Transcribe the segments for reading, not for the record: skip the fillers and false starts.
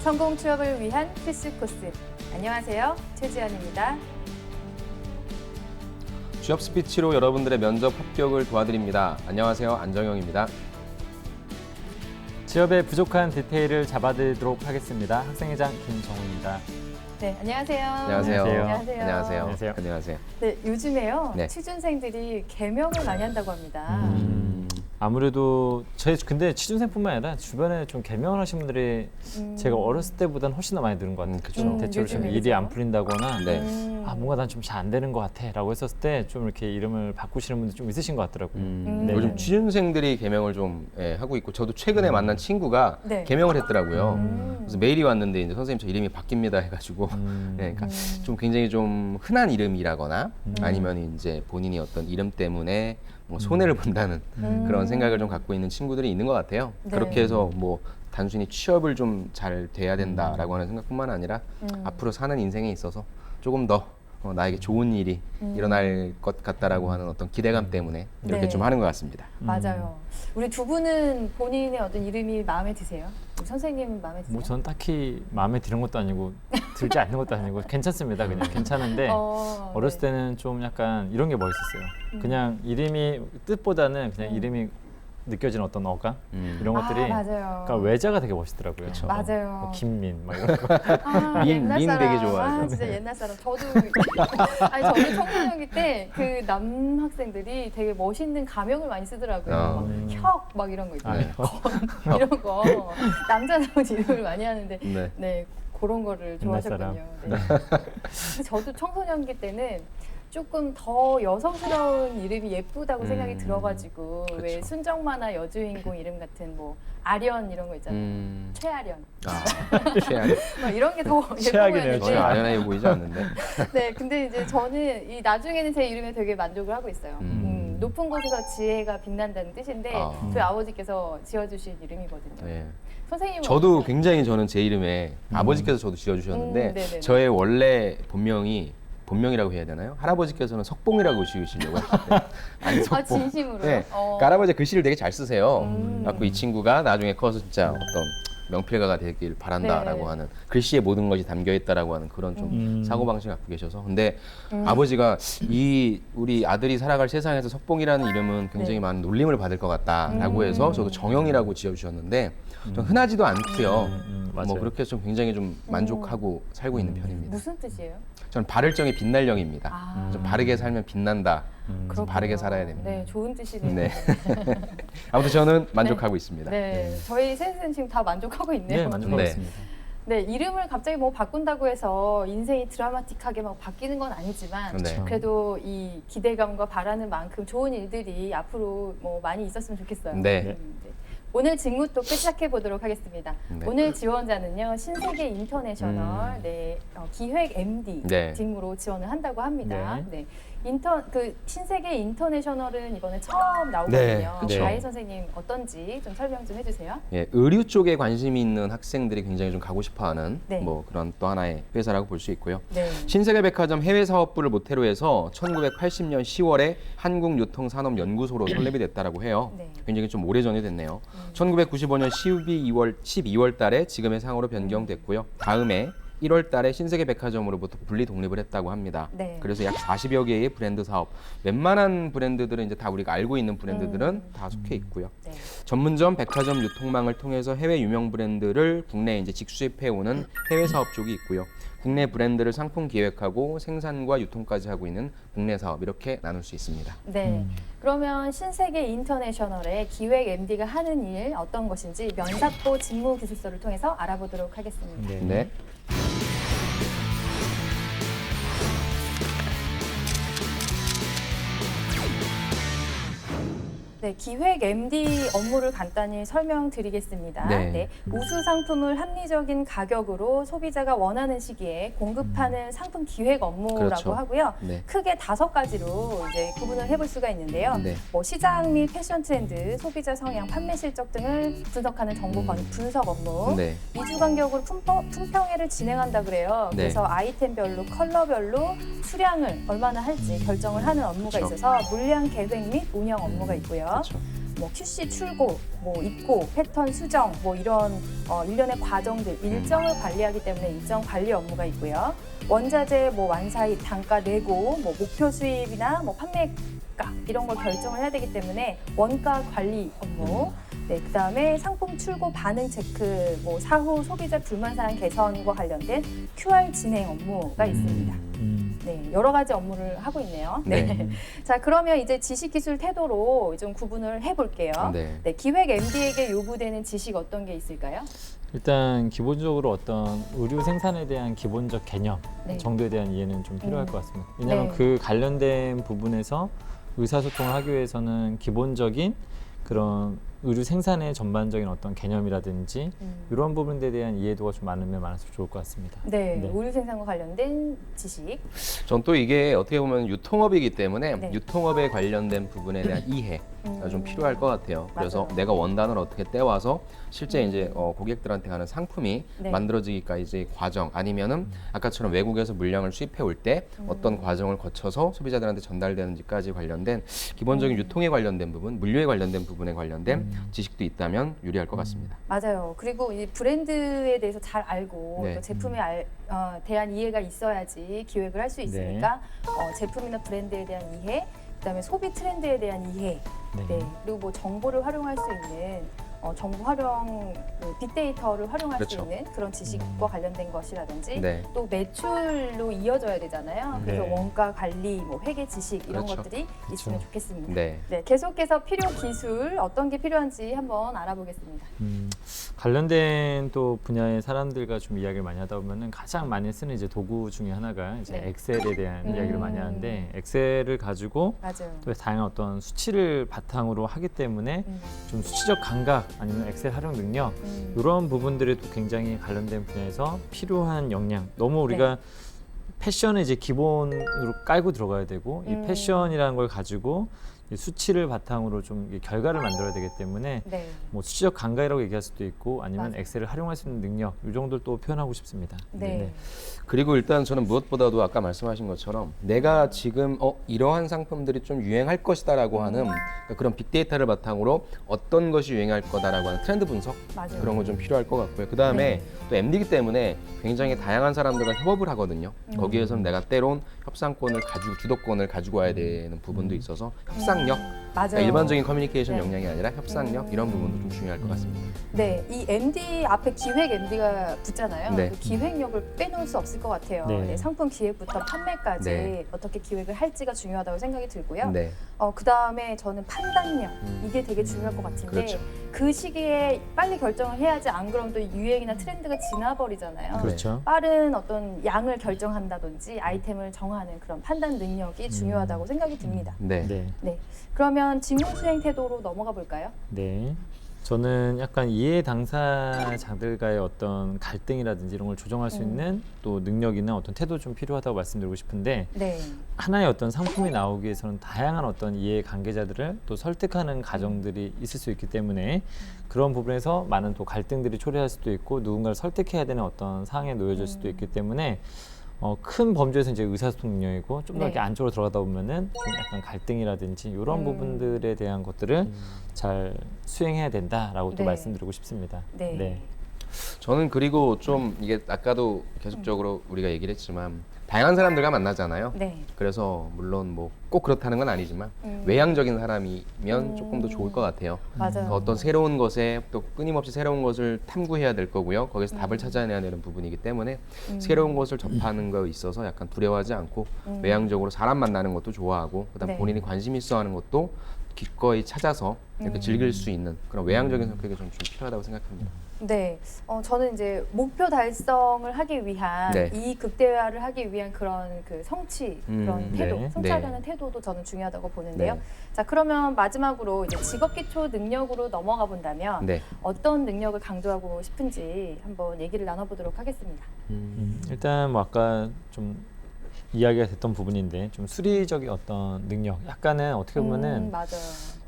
성공 취업을 위한 필수 코스. 안녕하세요. 최지연입니다. 취업 스피치로 여러분들의 면접 합격을 도와드립니다. 안녕하세요. 안정영입니다. 취업의 부족한 디테일을 잡아드리도록 하겠습니다. 학생회장 김정우입니다. 네, 안녕하세요. 안녕하세요. 안녕하세요. 안녕하세요. 안녕하세요. 네, 요즘에요. 네. 취준생들이 개명을 많이 한다고 합니다. 아무래도 근데 취준생뿐만 아니라 주변에 좀 개명을 하신 분들이 제가 어렸을 때보다는 훨씬 더 많이 늘은 것 같아요. 그쵸. 대체로 좀 요즘에 일이 그죠? 안 풀린다거나 네. 뭔가 난 좀 잘 안 되는 것 같아 라고 했었을 때 좀 이렇게 이름을 바꾸시는 분들 좀 있으신 것 같더라고요. 네. 요즘 취준생들이 개명을 좀 하고 있고 저도 최근에 만난 친구가 네. 개명을 했더라고요. 그래서 메일이 왔는데 이제 선생님 저 이름이 바뀝니다 해가지고 네, 그러니까 좀 굉장히 좀 흔한 이름이라거나 아니면 이제 본인이 어떤 이름 때문에 뭐 손해를 본다는 그런 생각을 좀 갖고 있는 친구들이 있는 것 같아요. 네. 그렇게 해서 뭐 단순히 취업을 좀 잘 돼야 된다라고 하는 생각뿐만 아니라 앞으로 사는 인생에 있어서 조금 더 나에게 좋은 일이 일어날 것 같다라고 하는 어떤 기대감 때문에 이렇게 네. 좀 하는 것 같습니다. 맞아요. 우리 두 분은 본인의 어떤 이름이 마음에 드세요? 우리 선생님은 마음에 드세요? 뭐 저는 딱히 마음에 드는 것도 아니고 들지 않는 것도 아니고 괜찮습니다. 그냥 괜찮은데 어렸을 네. 때는 좀 약간 이런 게 멋있었어요. 그냥 이름이 뜻보다는 그냥 이름이 느껴지는 어떤 어감 이런 것들이 맞아요. 그러니까 외자가 되게 멋있더라고요. 맞아요. 뭐 김민 막 이런 거. 옛날 민 사람. 되게 좋아하죠. 진짜 옛날 사람. 저도 저도 청소년기 때 그 남학생들이 되게 멋있는 가명을 많이 쓰더라고요. 혁 막 이런 거 있잖아요. 네. 이런 거 남자다운 이름을 많이 하는데 네. 네 그런 거를 옛날 좋아하셨군요. 네. 근데 저도 청소년기 때는 조금 더 여성스러운 이름이 예쁘다고 생각이 들어가지고 왜 그렇죠. 순정만화 여주인공 이름 같은 뭐 아련 이런 거 있잖아요. 최아련 최악. 막 이런 게 더 예뻐 최악이네요, 보였는데 전혀 아련해 보이지 않는데. 네, 근데 이제 저는 이 나중에는 제 이름에 되게 만족을 하고 있어요. 높은 곳에서 지혜가 빛난다는 뜻인데 저희 아버지께서 지어주신 이름이거든요. 네. 선생님은 저도 어떠세요? 굉장히 저는 제 이름에 아버지께서 저도 지어주셨는데 네네네. 저의 원래 본명이라고 해야 되나요? 할아버지께서는 석봉이라고 지으시려고 하셨는데 아니 석봉. 진심으로요? 네. 그러니까 할아버지가 글씨를 되게 잘 쓰세요. 그래서 이 친구가 나중에 커서 진짜 어떤 명필가가 되길 바란다라고 네. 하는 글씨에 모든 것이 담겨 있다라고 하는 그런 좀 사고방식을 갖고 계셔서 근데 아버지가 우리 아들이 살아갈 세상에서 석봉이라는 이름은 굉장히 네. 많은 놀림을 받을 것 같다라고 해서 저도 정영이라고 지어주셨는데 좀 흔하지도 않고요. 맞아요. 뭐 그렇게 해서 좀 굉장히 좀 만족하고 살고 있는 편입니다. 무슨 뜻이에요? 저는 바를 정이 빛날 영입니다. 아. 좀 바르게 살면 빛난다. 그렇군요. 바르게 살아야 됩니다. 네, 좋은 뜻이네요. 네. 아무튼 저는 만족하고 있습니다. 네, 저희 셋은 지금 다 만족하고 있네요. 네, 만족하고 네. 있습니다. 네, 이름을 갑자기 뭐 바꾼다고 해서 인생이 드라마틱하게 막 바뀌는 건 아니지만 네. 그래도 이 기대감과 바라는 만큼 좋은 일들이 앞으로 뭐 많이 있었으면 좋겠어요. 네. 네. 오늘 직무 토크 시작해 보도록 하겠습니다. 네. 오늘 지원자는요 신세계 인터내셔널 기획 MD 네. 직무로 지원을 한다고 합니다. 네. 네. 신세계 인터내셔널은 이번에 처음 나오거든요. 네, 그쵸. 가희 선생님 어떤지 좀 설명 좀 해주세요. 예, 의류 쪽에 관심이 있는 학생들이 굉장히 좀 가고 싶어하는 네. 뭐 그런 또 하나의 회사라고 볼 수 있고요. 네. 신세계백화점 해외사업부를 모태로 해서 1980년 10월에 한국유통산업연구소로 설립이 됐다라고 해요. 네. 굉장히 좀 오래전이 됐네요. 1995년 12월 달에 지금의 상으로 변경됐고요. 다음에 1월 달에 신세계백화점으로부터 분리 독립을 했다고 합니다. 네. 그래서 약 40여 개의 브랜드 사업, 웬만한 브랜드들은 이제 다 우리가 알고 있는 브랜드들은 다 속해 있고요. 네. 전문점, 백화점 유통망을 통해서 해외 유명 브랜드를 국내에 이제 직수입해 오는 해외 사업 쪽이 있고요. 국내 브랜드를 상품 기획하고 생산과 유통까지 하고 있는 국내 사업 이렇게 나눌 수 있습니다. 네. 그러면 신세계 인터내셔널의 기획 MD가 하는 일 어떤 것인지 면사포 직무 기술서를 통해서 알아보도록 하겠습니다. 네. 네. 네, 기획 MD 업무를 간단히 설명드리겠습니다. 네. 우수 상품을 합리적인 가격으로 소비자가 원하는 시기에 공급하는 상품 기획 업무라고 그렇죠. 하고요. 네. 크게 5가지로 이제 구분을 해볼 수가 있는데요. 네. 뭐 시장 및 패션 트렌드, 소비자 성향, 판매 실적 등을 분석하는 정보 분석 업무. 네. 2주 간격으로 품평회를 진행한다 그래요. 네. 그래서 아이템별로 컬러별로 수량을 얼마나 할지 결정을 하는 업무가 그렇죠. 있어서 물량 계획 및 운영 업무가 있고요. 그렇죠. 뭐 QC 출고, 뭐 입고, 패턴 수정, 뭐 이런 일련의 과정들, 일정을 관리하기 때문에 일정 관리 업무가 있고요. 원자재 뭐 완사입, 단가 내고, 뭐 목표 수입이나 뭐 판매가 이런 걸 결정을 해야 되기 때문에 원가 관리 업무. 네, 그다음에 상품 출고 반응 체크, 뭐 사후 소비자 불만 사항 개선과 관련된 QR 진행 업무가 있습니다. 네, 여러 가지 업무를 하고 있네요. 네. 자, 그러면 이제 지식, 기술, 태도로 좀 구분을 해볼게요. 네. 네, 기획 MD에게 요구되는 지식 어떤 게 있을까요? 일단 기본적으로 어떤 의류 생산에 대한 기본적 개념 네. 정도에 대한 이해는 좀 필요할 것 같습니다. 왜냐하면 네. 그 관련된 부분에서 의사소통을 하기 위해서는 기본적인 그런 의류 생산의 전반적인 어떤 개념이라든지 이런 부분에 대한 이해도가 좀 많으면 많을수록 좋을 것 같습니다. 네, 네. 의류 생산과 관련된 지식. 전 또 이게 어떻게 보면 유통업이기 때문에 네. 유통업에 관련된 부분에 대한 이해가 좀 필요할 것 같아요. 그래서 맞아요. 내가 원단을 어떻게 떼와서 실제 이제 고객들한테 가는 상품이 네. 만들어지기까지 과정 아니면은 아까처럼 외국에서 물량을 수입해 올 때 어떤 과정을 거쳐서 소비자들한테 전달되는지까지 관련된 기본적인 유통에 관련된 부분, 물류에 관련된 부분에 관련된 지식도 있다면 유리할 것 같습니다. 맞아요. 그리고 이 브랜드에 대해서 잘 알고 네. 또 제품에 대한 이해가 있어야지 기획을 할 수 있으니까 제품이나 브랜드에 대한 이해, 그다음에 소비 트렌드에 대한 이해, 네. 그리고 뭐 정보를 활용할 수 있는 정보 활용, 빅데이터를 활용할 그렇죠. 수 있는 그런 지식과 관련된 것이라든지 네. 또 매출로 이어져야 되잖아요. 그래서 네. 원가 관리, 뭐 회계 지식 이런 그렇죠. 것들이 있으면 좋겠습니다. 네. 네, 계속해서 필요 기술 어떤 게 필요한지 한번 알아보겠습니다. 관련된 또 분야의 사람들과 좀 이야기를 많이 하다 보면은 가장 많이 쓰는 이제 도구 중에 하나가 이제 네. 엑셀에 대한 이야기를 많이 하는데 엑셀을 가지고 맞아요. 또 다양한 어떤 수치를 바탕으로 하기 때문에 좀 수치적 감각 아니면 엑셀 활용 능력 이런 부분들에도 굉장히 관련된 분야에서 필요한 역량. 너무 우리가 패션을 이제 기본으로 깔고 들어가야 되고 이 패션이라는 걸 가지고 이 수치를 바탕으로 좀 이게 결과를 만들어야 되기 때문에 네. 뭐 수치적 감각이라고 얘기할 수도 있고 아니면 맞아요. 엑셀을 활용할 수 있는 능력 이 정도를 또 표현하고 싶습니다. 네. 그리고 일단 저는 무엇보다도 아까 말씀하신 것처럼 내가 지금 이러한 상품들이 좀 유행할 것이다라고 하는 그러니까 그런 빅데이터를 바탕으로 어떤 것이 유행할 거다라고 하는 트렌드 분석 맞아요. 그런 거 좀 필요할 것 같고요. 그 다음에 네. 또 MD이기 때문에 굉장히 다양한 사람들과 협업을 하거든요. 거기에서는 내가 때론 협상권을 가지고 주도권을 가지고 와야 되는 부분도 있어서 협상력, 맞아요. 그러니까 일반적인 커뮤니케이션 네. 역량이 아니라 협상력 이런 부분도 좀 중요할 것 같습니다. 네, 이 MD 앞에 기획 MD가 붙잖아요. 네. 그 기획력을 빼놓을 수 없을 것 같아요. 네. 네, 상품 기획부터 판매까지 네. 어떻게 기획을 할지가 중요하다고 생각이 들고요. 네. 그 다음에 저는 판단력 이게 되게 중요할 것 같은데 그렇죠. 그 시기에 빨리 결정을 해야지 안 그러면 또 유행이나 트렌드가 지나버리잖아요. 그렇죠. 빠른 어떤 양을 결정한다든지 아이템을 정하는 그런 판단 능력이 중요하다고 생각이 듭니다. 네. 네. 네, 그러면 직무 수행 태도로 넘어가 볼까요? 네. 저는 약간 이해 당사자들과의 어떤 갈등이라든지 이런 걸 조정할 수 있는 또 능력이나 어떤 태도 좀 필요하다고 말씀드리고 싶은데 네, 하나의 어떤 상품이 나오기 위해서는 다양한 어떤 이해 관계자들을 또 설득하는 과정들이 있을 수 있기 때문에 그런 부분에서 많은 또 갈등들이 초래할 수도 있고 누군가를 설득해야 되는 어떤 상황에 놓여질 수도 있기 때문에 큰 범주에서 이제 의사소통 능력이고 좀 더 네. 이렇게 안쪽으로 들어가다 보면은 좀 약간 갈등이라든지 이런 부분들에 대한 것들을 잘 수행해야 된다라고 또 네. 말씀드리고 싶습니다. 네. 저는 그리고 좀 이게 아까도 계속적으로 우리가 얘기를 했지만 다양한 사람들과 만나잖아요. 네. 그래서 물론 뭐 꼭 그렇다는 건 아니지만 외향적인 사람이면 조금 더 좋을 것 같아요. 맞아요. 어떤 새로운 것에 또 끊임없이 새로운 것을 탐구해야 될 거고요. 거기서 답을 찾아내야 되는 부분이기 때문에 새로운 것을 접하는 거에 있어서 약간 두려워하지 않고 외향적으로 사람 만나는 것도 좋아하고 그다음 네. 본인이 관심 있어 하는 것도 기꺼이 찾아서 이렇게 즐길 수 있는 그런 외향적인 성격이 좀 필요하다고 생각합니다. 네, 저는 이제 목표 달성을 하기 위한 네. 이 극대화를 하기 위한 그런 그 성취, 그런 태도, 네. 성취하려는 태도도 저는 중요하다고 보는데요. 네. 자, 그러면 마지막으로 이제 직업 기초 능력으로 넘어가 본다면 네. 어떤 능력을 강조하고 싶은지 한번 얘기를 나눠보도록 하겠습니다. 일단 뭐 아까 좀 이야기가 됐던 부분인데 좀 수리적인 어떤 능력 약간은 어떻게 보면은 맞아요.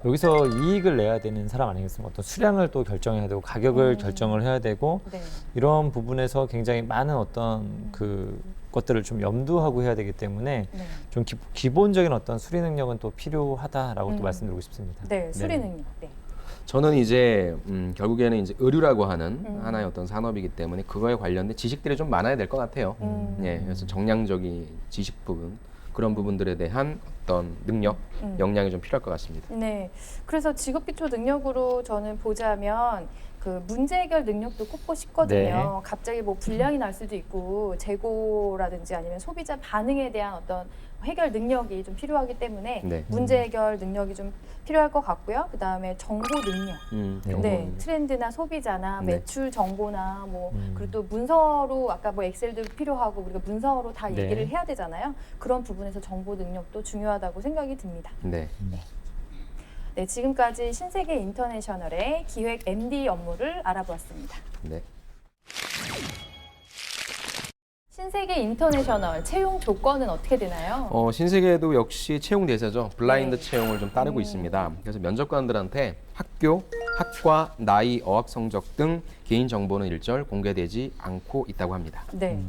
여기서 이익을 내야 되는 사람 아니겠습니까? 어떤 수량을 또 결정해야 되고 가격을 결정을 해야 되고 네. 이런 부분에서 굉장히 많은 어떤 그 것들을 좀 염두하고 해야 되기 때문에 네. 좀 기본적인 어떤 수리 능력은 또 필요하다라고 또 음. 말씀드리고 싶습니다. 네, 수리 능력. 네. 저는 이제 결국에는 이제 의류라고 하는 하나의 음. 어떤 산업이기 때문에 그거에 관련된 지식들이 좀 많아야 될 것 같아요. 예, 그래서 정량적인 지식 부분 그런 부분들에 대한 어떤 능력, 역량이 좀 필요할 것 같습니다. 네. 그래서 직업 기초 능력으로 저는 보자면 그 문제 해결 능력도 꼽고 싶거든요. 네. 갑자기 뭐 불량이 날 수도 있고 재고라든지 아니면 소비자 반응에 대한 어떤 해결 능력이 좀 필요하기 때문에 네. 문제 해결 능력이 좀 필요할 것 같고요. 그다음에 정보 능력. 네. 네, 트렌드나 소비자나 네. 매출 정보나 뭐 그리고 또 문서로 아까 뭐 엑셀도 필요하고 우리가 문서로 다 네. 얘기를 해야 되잖아요. 그런 부분에서 정보 능력도 중요하다고 생각이 듭니다. 네. 네, 지금까지 신세계 인터내셔널의 기획 MD 업무를 알아보았습니다. 네. 신세계 인터내셔널 채용 조건은 어떻게 되나요? 신세계도 역시 채용 대세죠. 블라인드 네. 채용을 좀 따르고 있습니다. 그래서 면접관들한테 학교, 학과, 나이, 어학 성적 등 개인 정보는 일절 공개되지 않고 있다고 합니다. 네.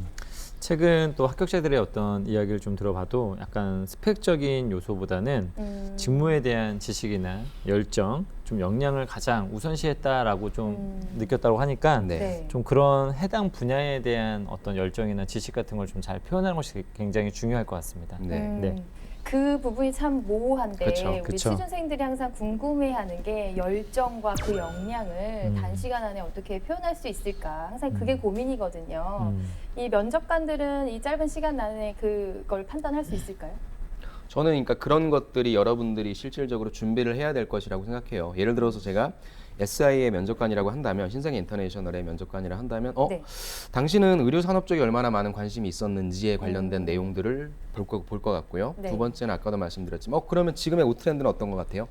최근 또 합격자들의 어떤 이야기를 좀 들어봐도 약간 스펙적인 요소보다는 직무에 대한 지식이나 열정, 좀 역량을 가장 우선시했다라고 좀 느꼈다고 하니까 네. 네. 좀 그런 해당 분야에 대한 어떤 열정이나 지식 같은 걸 좀 잘 표현하는 것이 굉장히 중요할 것 같습니다. 네. 네. 그 부분이 참 모호한데 그쵸, 우리 그쵸. 취준생들이 항상 궁금해하는 게 열정과 그 역량을 음. 단시간 안에 어떻게 표현할 수 있을까 항상 그게 고민이거든요. 음. 이 면접관들은 이 짧은 시간 안에 그걸 판단할 수 있을까요? 저는 그러니까 그런 것들이 여러분들이 실질적으로 준비를 해야 될 것이라고 생각해요. 예를 들어서 제가 SI의 면접관이라고 한다면, 신세계 인터내셔널의 면접관이라 한다면, 네. 당신은 의료 산업 쪽에 얼마나 많은 관심이 있었는지에 관련된 내용들을 볼 것 같고요. 네. 두 번째는 아까도 말씀드렸지만, 그러면 지금의 옷 트렌드는 어떤 것 같아요?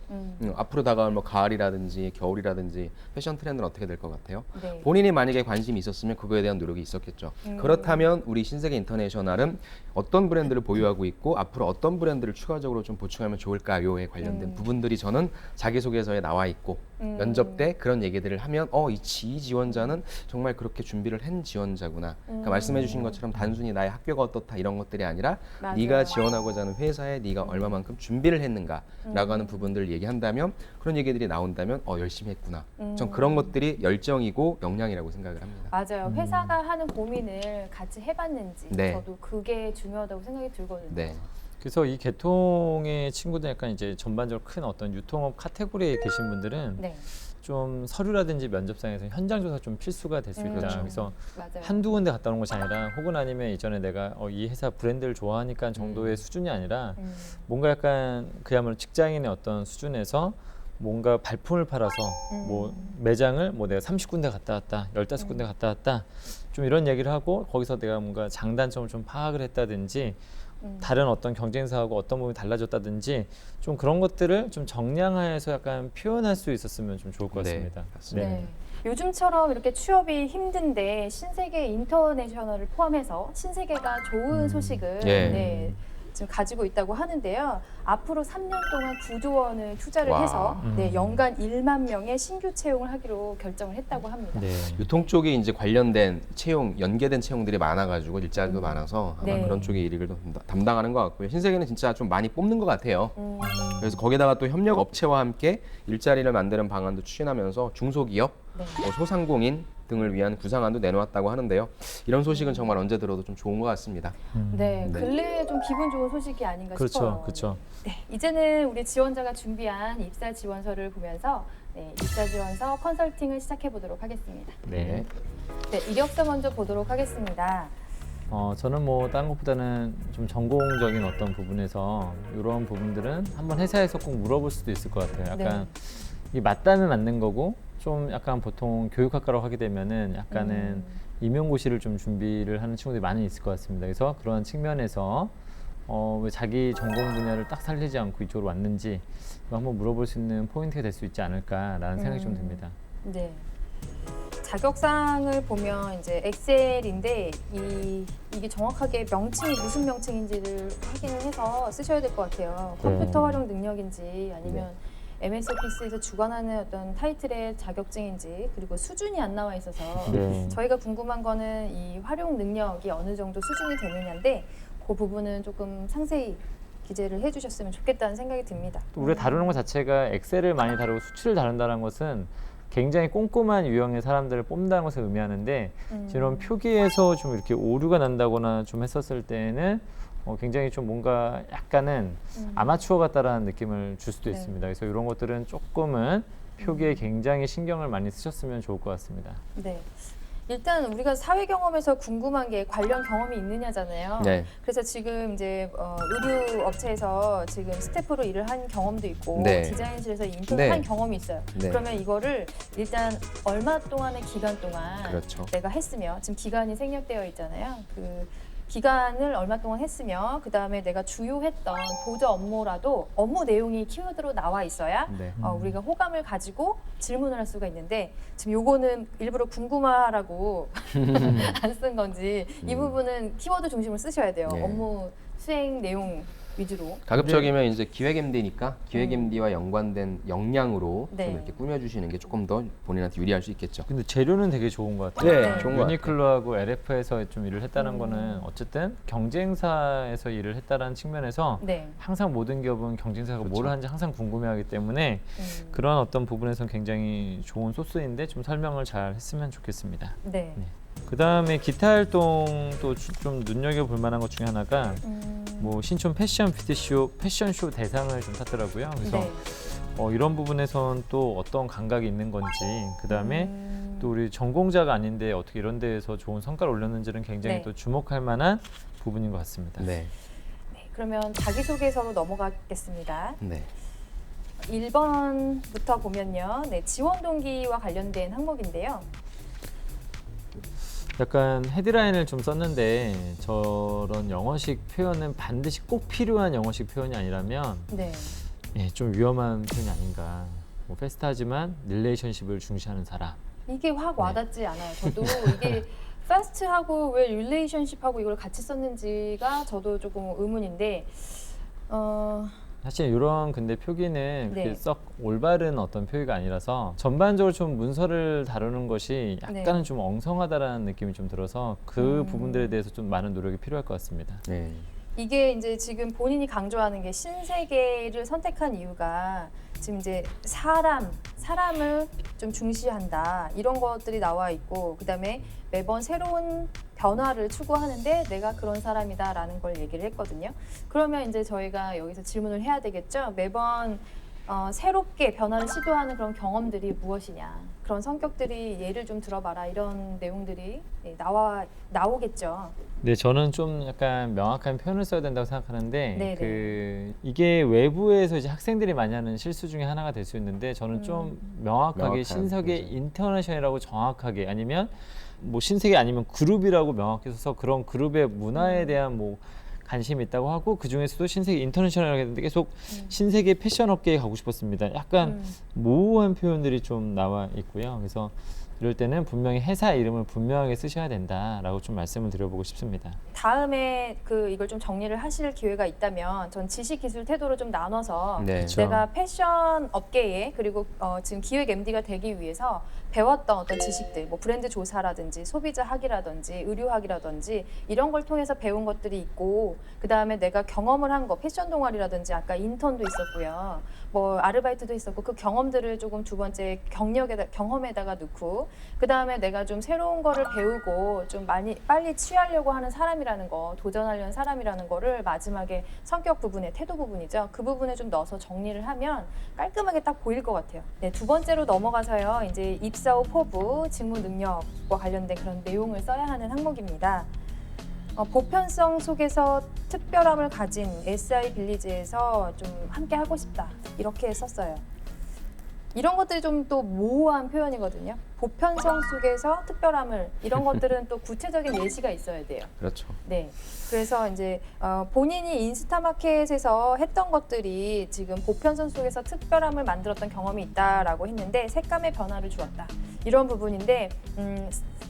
앞으로 다가올 뭐 가을이라든지 겨울이라든지 패션 트렌드는 어떻게 될 것 같아요? 네. 본인이 만약에 관심이 있었으면 그거에 대한 노력이 있었겠죠. 그렇다면 우리 신세계 인터내셔널은 어떤 브랜드를 보유하고 있고 앞으로 어떤 브랜드를 추가적으로 좀 보충하면 좋을까요에 관련된 부분들이 저는 자기소개서에 나와 있고 면접 때 그런 얘기들을 하면 이 지원자는 정말 그렇게 준비를 한 지원자구나. 그러니까 말씀해 주신 것처럼 단순히 나의 학교가 어떻다 이런 것들이 아니라 맞아요. 네가 지원하고자 하는 회사에 네가 얼마만큼 준비를 했는가라고 하는 부분들을 얘기한다면 그런 얘기들이 나온다면 열심히 했구나. 전 그런 것들이 열정이고 역량이라고 생각을 합니다. 맞아요. 회사가 하는 고민을 같이 해봤는지 네. 저도 그게 중요하다고 생각이 들거든요. 네. 그래서 이 계통의 친구들 약간 이제 전반적으로 큰 어떤 유통업 카테고리에 계신 분들은 네. 좀 서류라든지 면접상에서 현장 조사 좀 필수가 될 수 있다. 그렇죠. 그래서 맞아요. 한두 군데 갔다 오는 것이 아니라 혹은 아니면 이전에 내가 이 회사 브랜드를 좋아하니까 정도의 수준이 아니라 뭔가 약간 그야말로 직장인의 어떤 수준에서 뭔가 발품을 팔아서 뭐 매장을 뭐 내가 30군데 갔다 왔다, 15군데 갔다 왔다 좀 이런 얘기를 하고 거기서 내가 뭔가 장단점을 좀 파악을 했다든지 다른 어떤 경쟁사하고 어떤 부분이 달라졌다든지 좀 그런 것들을 좀 정량화해서 약간 표현할 수 있었으면 좀 좋을 것 네, 같습니다. 맞습니다. 네. 요즘처럼 이렇게 취업이 힘든데 신세계 인터내셔널을 포함해서 신세계가 좋은 소식을 예. 네, 지금 가지고 있다고 하는데요. 앞으로 3년 동안 9조 원을 투자를 와. 해서 네, 연간 1만 명의 신규 채용을 하기로 결정을 했다고 합니다. 네. 유통 쪽이 이제 관련된 채용, 연계된 채용들이 많아가지고 일자리도 많아서 아마 네. 그런 쪽의 일을 담당하는 것 같고요. 신세계는 진짜 좀 많이 뽑는 것 같아요. 음. 그래서 거기다가 또 협력 업체와 함께 일자리를 만드는 방안도 추진하면서 중소기업, 네. 소상공인 등을 위한 구상안도 내놓았다고 하는데요. 이런 소식은 정말 언제 들어도 좀 좋은 것 같습니다. 네, 네. 근래에 좀 기분 좋은 소식이 아닌가 그렇죠, 싶어요. 그렇죠. 네, 이제는 우리 지원자가 준비한 입사 지원서를 보면서 입사 지원서 컨설팅을 시작해 보도록 하겠습니다. 네. 네, 이력서 먼저 보도록 하겠습니다. 저는 뭐 다른 것보다는 좀 전공적인 어떤 부분에서 이런 부분들은 한번 회사에서 꼭 물어볼 수도 있을 것 같아요. 약간 이 맞다면 맞는 거고 좀 약간 보통 교육학과라고 하게 되면은 약간은 임용고시를 좀 준비를 하는 친구들이 많이 있을 것 같습니다. 그래서 그런 측면에서 왜 자기 전공 분야를 딱 살리지 않고 이쪽으로 왔는지 한번 물어볼 수 있는 포인트가 될 수 있지 않을까라는 생각이 좀 듭니다. 네. 자격사항을 보면 이제 엑셀인데 이게 정확하게 명칭이 무슨 명칭인지를 확인을 해서 쓰셔야 될 것 같아요. 컴퓨터 활용 능력인지 아니면 MS 오피스에서 주관하는 어떤 타이틀의 자격증인지 그리고 수준이 안 나와 있어서 네. 저희가 궁금한 거는 이 활용 능력이 어느 정도 수준이 되느냐인데 그 부분은 조금 상세히 기재를 해주셨으면 좋겠다는 생각이 듭니다. 또 우리가 다루는 것 자체가 엑셀을 많이 다루고 수치를 다룬다는 것은 굉장히 꼼꼼한 유형의 사람들을 뽑는다는 것을 의미하는데 이런 표기에서 좀 이렇게 오류가 난다거나 좀 했었을 때는 굉장히 좀 뭔가 약간은 아마추어 같다라는 느낌을 줄 수도 네. 있습니다. 그래서 이런 것들은 조금은 표기에 굉장히 신경을 많이 쓰셨으면 좋을 것 같습니다. 네. 일단 우리가 사회 경험에서 궁금한 게 관련 경험이 있느냐잖아요. 네. 그래서 지금 이제 의류 업체에서 지금 스태프로 일을 한 경험도 있고 네. 디자인실에서 인턴을 네. 한 경험이 있어요. 네. 그러면 이거를 일단 얼마 동안의 기간 동안 그렇죠. 내가 했으며 지금 기간이 생략되어 있잖아요. 그 기간을 얼마 동안 했으며 그 다음에 내가 주요했던 보조 업무라도 업무 내용이 키워드로 나와 있어야 네. 우리가 호감을 가지고 질문을 할 수가 있는데 지금 요거는 일부러 궁금하라고 안 쓴 건지 이 부분은 키워드 중심으로 쓰셔야 돼요. 네. 업무 수행 내용 위주로. 가급적이면 이제 기획 MD니까 기획 MD와 연관된 역량으로 네. 좀 이렇게 꾸며주시는 게 조금 더 본인한테 유리할 수 있겠죠. 근데 재료는 되게 좋은 것 같아요. 네, 네. 좋은 것 같아요. 유니클로하고 LF에서 좀 일을 했다는 거는 어쨌든 경쟁사에서 일을 했다는 측면에서 네. 항상 모든 기업은 경쟁사가 뭘 그렇죠. 하는지 항상 궁금해하기 때문에 그런 어떤 부분에서는 굉장히 좋은 소스인데 좀 설명을 잘 했으면 좋겠습니다. 네. 네. 그 다음에 기타 활동도 좀 눈여겨볼 만한 것 중에 하나가 뭐 신촌 패션 뷰티쇼 패션쇼 대상을 좀 탔더라고요. 그래서 네. 이런 부분에선 또 어떤 감각이 있는 건지 그 다음에 또 우리 전공자가 아닌데 어떻게 이런 데에서 좋은 성과를 올렸는지는 굉장히 네. 또 주목할 만한 부분인 것 같습니다. 네. 네. 그러면 자기소개서로 넘어가겠습니다. 네. 1번부터 보면요. 네, 지원 동기와 관련된 항목인데요. 약간 헤드라인을 좀 썼는데 저런 영어식 표현은 반드시 꼭 필요한 영어식 표현이 아니라면 네. 좀 위험한 표현이 아닌가. 뭐 패스트하지만 릴레이션십을 중시하는 사람. 이게 확 네. 와닿지 않아요. 저도 이게 패스트하고 왜 릴레이션십하고 이걸 같이 썼는지가 저도 조금 의문인데 사실 이런 근데 표기는 그렇게 네. 썩 올바른 어떤 표기가 아니라서 전반적으로 좀 문서를 다루는 것이 약간은 네. 좀 엉성하다라는 느낌이 좀 들어서 그 부분들에 대해서 좀 많은 노력이 필요할 것 같습니다. 네. 이게 이제 지금 본인이 강조하는 게 신세계를 선택한 이유가 지금 이제 사람을 좀 중시한다 이런 것들이 나와 있고 그다음에 매번 새로운 변화를 추구하는데 내가 그런 사람이다라는 걸 얘기를 했거든요. 그러면 이제 저희가 여기서 질문을 해야 되겠죠. 매번 새롭게 변화를 시도하는 그런 경험들이 무엇이냐, 그런 성격들이 예를 좀 들어봐라 이런 내용들이 나오겠죠. 네, 저는 좀 약간 명확한 표현을 써야 된다고 생각하는데 네네. 이게 외부에서 이제 학생들이 많이 하는 실수 중에 하나가 될 수 있는데 저는 좀 명확하게 명확한, 신세계 맞아요. 인터내셔널이라고 정확하게 아니면 뭐 신세계 아니면 그룹이라고 명확히 써서 그런 그룹의 문화에 대한 뭐 관심이 있다고 하고 그 중에서도 신세계 인터내셔널이라고 했는데 계속 신세계 패션 업계에 가고 싶었습니다. 약간 모호한 표현들이 좀 나와 있고요. 그래서 이럴 때는 분명히 회사 이름을 분명하게 쓰셔야 된다라고 좀 말씀을 드려보고 싶습니다. 다음에 이걸 좀 정리를 하실 기회가 있다면 전 지식, 기술, 태도를 좀 나눠서 네. 그쵸. 내가 패션 업계에 그리고 지금 기획 MD가 되기 위해서 배웠던 어떤 지식들, 뭐 브랜드 조사라든지 소비자 학이라든지 의류학이라든지 이런 걸 통해서 배운 것들이 있고 그 다음에 내가 경험을 한 거, 패션 동아리라든지 아까 인턴도 있었고요. 뭐 아르바이트도 있었고 그 경험들을 조금 두 번째 경험에다가 넣고 그 다음에 내가 좀 새로운 거를 배우고 좀 빨리 취하려고 하는 사람이라는 거, 도전하려는 사람이라는 거를 마지막에 성격 부분에, 태도 부분이죠. 그 부분에 좀 넣어서 정리를 하면 깔끔하게 딱 보일 것 같아요. 네, 두 번째로 넘어가서요. 이제 입사 후 포부, 직무 능력과 관련된 그런 내용을 써야 하는 항목입니다. 보편성 속에서 특별함을 가진 SI 빌리지에서 좀 함께 하고 싶다. 이렇게 썼어요. 이런 것들이 좀 또 모호한 표현이거든요. 보편성 속에서 특별함을 이런 것들은 또 구체적인 예시가 있어야 돼요. 그렇죠. 네. 그래서 이제 본인이 인스타마켓에서 했던 것들이 지금 보편성 속에서 특별함을 만들었던 경험이 있다라고 했는데 색감의 변화를 주었다. 이런 부분인데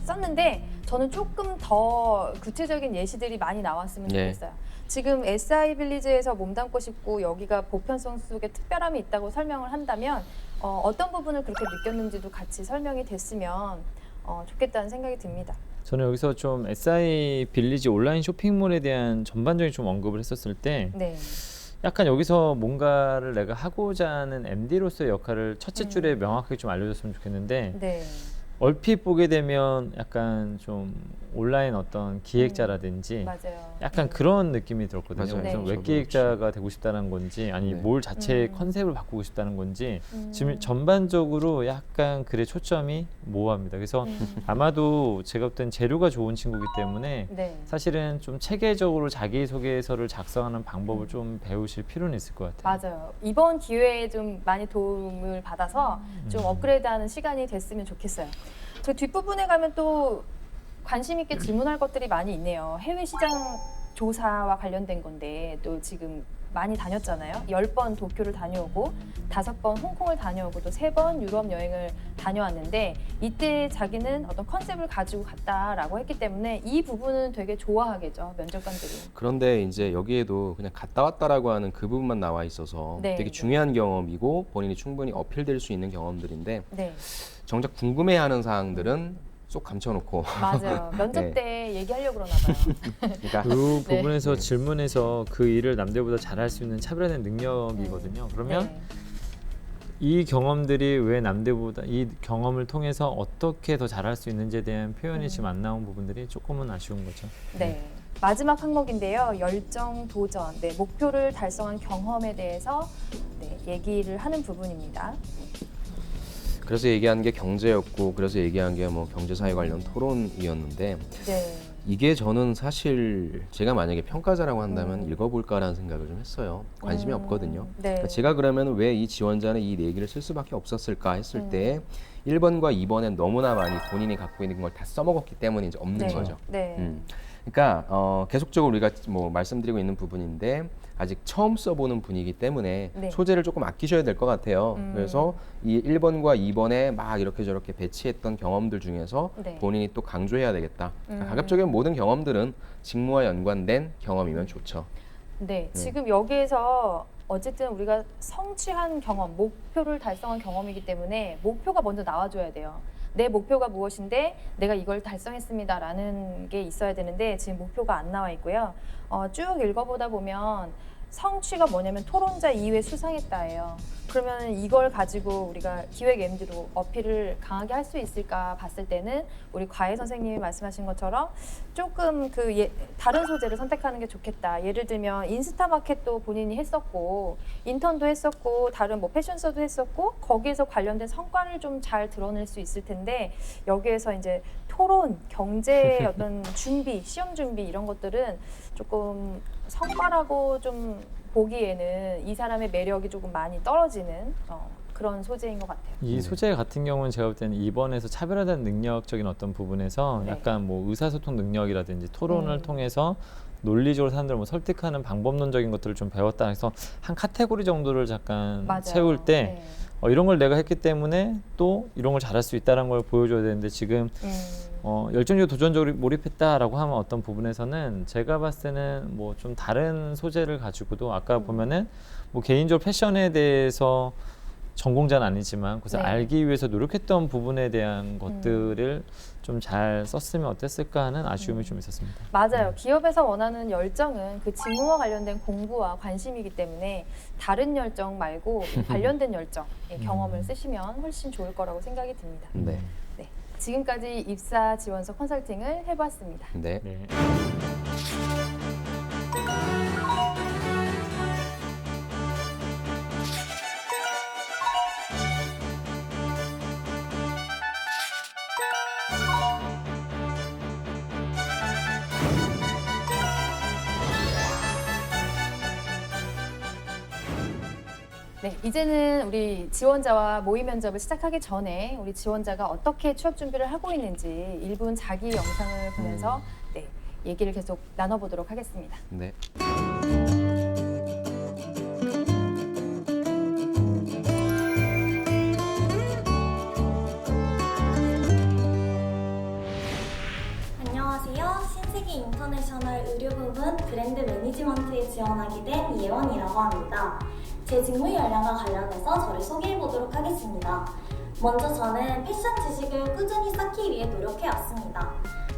썼는데 저는 조금 더 구체적인 예시들이 많이 나왔으면 네. 좋겠어요. 지금 SI 빌리지에서 몸담고 싶고 여기가 보편성 속에 특별함이 있다고 설명을 한다면 어떤 부분을 그렇게 느꼈는지도 같이 설명이 됐으면 좋겠다는 생각이 듭니다. 저는 여기서 좀 SI 빌리지 온라인 쇼핑몰에 대한 전반적인 좀 언급을 했었을 때 네. 약간 여기서 뭔가를 내가 하고자 하는 MD로서의 역할을 첫째 줄에 명확하게 좀 알려줬으면 좋겠는데 네. 얼핏 보게 되면 약간 좀 온라인 어떤 기획자라든지 맞아요. 약간 그런 느낌이 들었거든요. 맞아요. 그래서 네. 웹 기획자가 되고 싶다는 건지 아니 네. 뭘 자체의 컨셉을 바꾸고 싶다는 건지 지금 음. 전반적으로 약간 글의 초점이 모호합니다. 그래서 아마도 제가 볼 땐 재료가 좋은 친구이기 때문에 네. 사실은 좀 체계적으로 자기소개서를 작성하는 방법을 좀 배우실 필요는 있을 것 같아요. 맞아요. 이번 기회에 좀 많이 도움을 받아서 좀 업그레이드하는 시간이 됐으면 좋겠어요. 저 뒷부분에 가면 또 관심 있게 질문할 것들이 많이 있네요. 해외 시장 조사와 관련된 건데 또 지금 많이 다녔잖아요. 10번 도쿄를 다녀오고 5번 홍콩을 다녀오고 또 3번 유럽 여행을 다녀왔는데 이때 자기는 어떤 컨셉을 가지고 갔다라고 했기 때문에 이 부분은 되게 좋아하겠죠, 면접관들이. 그런데 이제 여기에도 그냥 갔다 왔다라고 하는 그 부분만 나와 있어서 네, 되게 네. 중요한 경험이고 본인이 충분히 어필될 수 있는 경험들인데 네, 정작 궁금해하는 사항들은 쏙 감춰놓고 맞아요. 면접 네. 때 얘기하려고 그러나 봐요. 그러니까 그 네. 부분에서 질문에서 그 일을 남들보다 잘할 수 있는 차별화된 능력이거든요. 그러면 네. 이 경험들이 왜 남들보다 이 경험을 통해서 어떻게 더 잘할 수 있는지에 대한 표현이 지금 안 나온 부분들이 조금은 아쉬운 거죠. 네. 마지막 항목인데요. 열정, 도전, 네, 목표를 달성한 경험에 대해서 네, 얘기를 하는 부분입니다. 그래서 얘기한 게 경제였고 그래서 얘기한 게 뭐 경제사회 관련 토론이었는데 네. 이게 저는 사실 제가 만약에 평가자라고 한다면 읽어볼까라는 생각을 좀 했어요. 관심이 없거든요. 네. 그러니까 제가 그러면 왜 이 지원자는 이 얘기를 쓸 수밖에 없었을까 했을 때 1번과 2번엔 너무나 많이 본인이 갖고 있는 걸 다 써먹었기 때문에 이제 없는 네. 거죠. 네. 그러니까 계속적으로 우리가 뭐 말씀드리고 있는 부분인데 아직 처음 써보는 분이기 때문에 네. 소재를 조금 아끼셔야 될 것 같아요. 그래서 이 1번과 2번에 막 이렇게 저렇게 배치했던 경험들 중에서 네. 본인이 또 강조해야 되겠다. 가급적이면 모든 경험들은 직무와 연관된 경험이면 좋죠. 네. 지금 여기에서 어쨌든 우리가 성취한 경험, 목표를 달성한 경험이기 때문에 목표가 먼저 나와줘야 돼요. 내 목표가 무엇인데 내가 이걸 달성했습니다라는 게 있어야 되는데 지금 목표가 안 나와 있고요. 쭉 읽어보다 보면 성취가 뭐냐면 토론자 2회 수상했다예요. 그러면 이걸 가지고 우리가 기획 MD로 어필을 강하게 할 수 있을까 봤을 때는 우리 과외 선생님이 말씀하신 것처럼 조금 다른 소재를 선택하는 게 좋겠다. 예를 들면 인스타 마켓도 본인이 했었고 인턴도 했었고 다른 뭐 패션쇼도 했었고 거기에서 관련된 성과를 좀 잘 드러낼 수 있을 텐데 여기에서 이제 토론, 경제 어떤 준비, 시험 준비 이런 것들은 조금 성과라고 좀 보기에는 이 사람의 매력이 조금 많이 떨어지는 그런 소재인 것 같아요. 이 소재 같은 경우는 제가 볼 때는 2번에서 차별화된 능력적인 어떤 부분에서 네. 약간 뭐 의사소통 능력이라든지 토론을 통해서 논리적으로 사람들을 뭐 설득하는 방법론적인 것들을 좀 배웠다 해서 한 카테고리 정도를 잠깐 맞아요. 채울 때 네. 이런 걸 내가 했기 때문에 또 이런 걸 잘할 수 있다는 걸 보여줘야 되는데 지금 열정적으로 도전적으로 몰입했다라고 하면 어떤 부분에서는 제가 봤을 때는 뭐 좀 다른 소재를 가지고도 아까 보면은 뭐 개인적으로 패션에 대해서 전공자는 아니지만 그래서 네. 알기 위해서 노력했던 부분에 대한 것들을 좀 잘 썼으면 어땠을까 하는 아쉬움이 좀 있었습니다. 맞아요. 기업에서 원하는 열정은 그 직무와 관련된 공부와 관심이기 때문에 다른 열정 말고 관련된 열정, 경험을 쓰시면 훨씬 좋을 거라고 생각이 듭니다. 네. 네. 지금까지 입사 지원서 컨설팅을 해봤습니다. 네. 네. 네, 이제는 우리 지원자와 모의 면접을 시작하기 전에 우리 지원자가 어떻게 취업 준비를 하고 있는지 1분 자기 영상을 보면서 네, 얘기를 계속 나눠보도록 하겠습니다. 네. 안녕하세요. 신세계 신세계 인터내셔널 의료 부분 브랜드 매니지먼트에 지원하게 된 예원이라고 합니다. 제 직무 역량과 관련해서 저를 소개해 보도록 하겠습니다. 먼저 저는 패션 지식을 꾸준히 쌓기 위해 노력해왔습니다.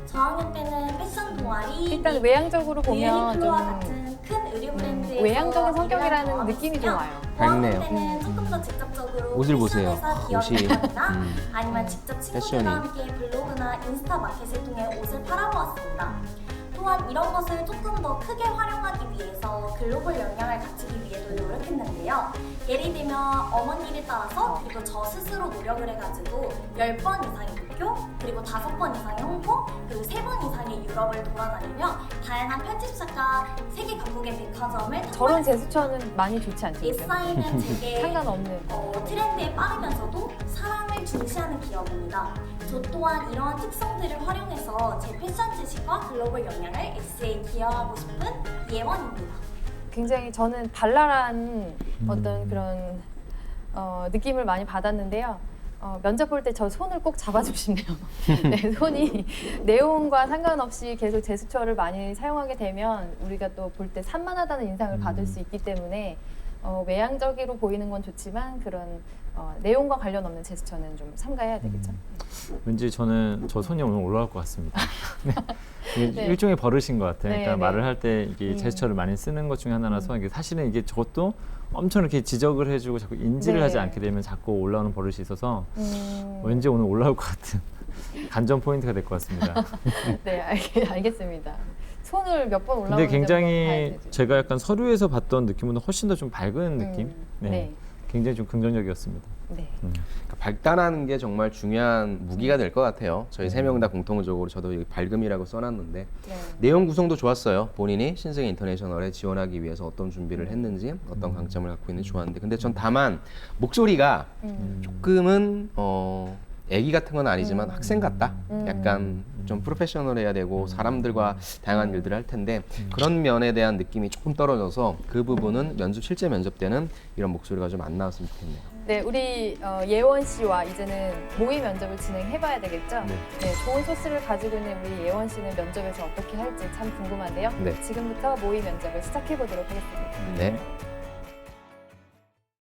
저학년 때는 패션 동아리, 일단 외향적으로 보면 유니클로와 좀 같은 큰 의류 브랜드에서 외향적인 성격이라는 일을 느낌이 좀 와요. 밝네요. 저학년 때는 조금 더 직접적으로 옷을 보세요. 패션회사 기업 옷이, 인턴이나 아니면 직접 패션이. 친구들과 함께 블로그나 인스타 마켓을 통해 옷을 팔아보았습니다. 또한 이런 것을 조금 더 크게 활용하기 위해서 글로벌 역량을 갖추기 위해도 노력했는데요. 예를 들면 어머니를 따라서 그리고 저 스스로 노력을 해가지고 10번 이상의 도쿄, 그리고 5번 이상의 홍콩, 그리고 3번 이상의 유럽을 돌아다니며 다양한 편집샵과 세계 각국의 백화점을 저런 제스처는 많이 좋지 않죠? 그죠? SI는 제게 상관없는. 트렌드에 빠르면서도 사람을 중시하는 기업입니다. 저 또한 이러한 특성들을 활용해서 제 패션 지식과 글로벌 역량을 X에 기여하고 싶은 예원입니다. 굉장히 저는 발랄한 어떤 그런 느낌을 많이 받았는데요. 면접 볼 때 저 손을 꼭 잡아주고 싶네요. 네, 손이 내용과 상관없이 계속 제스처를 많이 사용하게 되면 우리가 또 볼 때 산만하다는 인상을 받을 수 있기 때문에 외향적으로 보이는 건 좋지만 그런 내용과 관련 없는 제스처는 좀 삼가해야 되겠죠. 왠지 저는 저 손이 오늘 올라올 것 같습니다. 네. 이게 네. 일종의 버릇인 것 같아요. 네, 그러니까 네. 말을 할 때 이게 제스처를 많이 쓰는 것 중에 하나라서 이게 사실은 이게 저것도 엄청 이렇게 지적을 해주고 자꾸 인지를 네. 하지 않게 되면 자꾸 올라오는 버릇이 있어서 왠지 오늘 올라올 것 같은 간점 포인트가 될 것 같습니다. 네, 알겠습니다. 손을 몇 번 올라오는지 근데 굉장히 한번 봐야 되죠. 제가 약간 서류에서 봤던 느낌보다 훨씬 더 좀 밝은 느낌? 네. 네. 굉장히 좀 긍정적이었습니다. 네. 그러니까 발단하는 게 정말 중요한 무기가 될 것 같아요. 저희 세 명 다 공통적으로 저도 여기 밝음이라고 써놨는데 네. 내용 구성도 좋았어요. 본인이 신세계 인터내셔널에 지원하기 위해서 어떤 준비를 했는지 어떤 강점을 갖고 있는지 좋았는데 근데 전 다만 목소리가 조금은 애기 같은 건 아니지만 학생 같다. 약간 좀 프로페셔널해야 되고 사람들과 다양한 일들을 할 텐데 그런 면에 대한 느낌이 조금 떨어져서 그 부분은 실제 면접 때는 이런 목소리가 좀 안 나왔으면 좋겠네요. 네, 우리 예원 씨와 이제는 모의 면접을 진행해봐야 되겠죠? 네. 네, 좋은 소스를 가지고 있는 우리 예원 씨는 면접에서 어떻게 할지 참 궁금한데요. 네. 지금부터 모의 면접을 시작해보도록 하겠습니다. 네.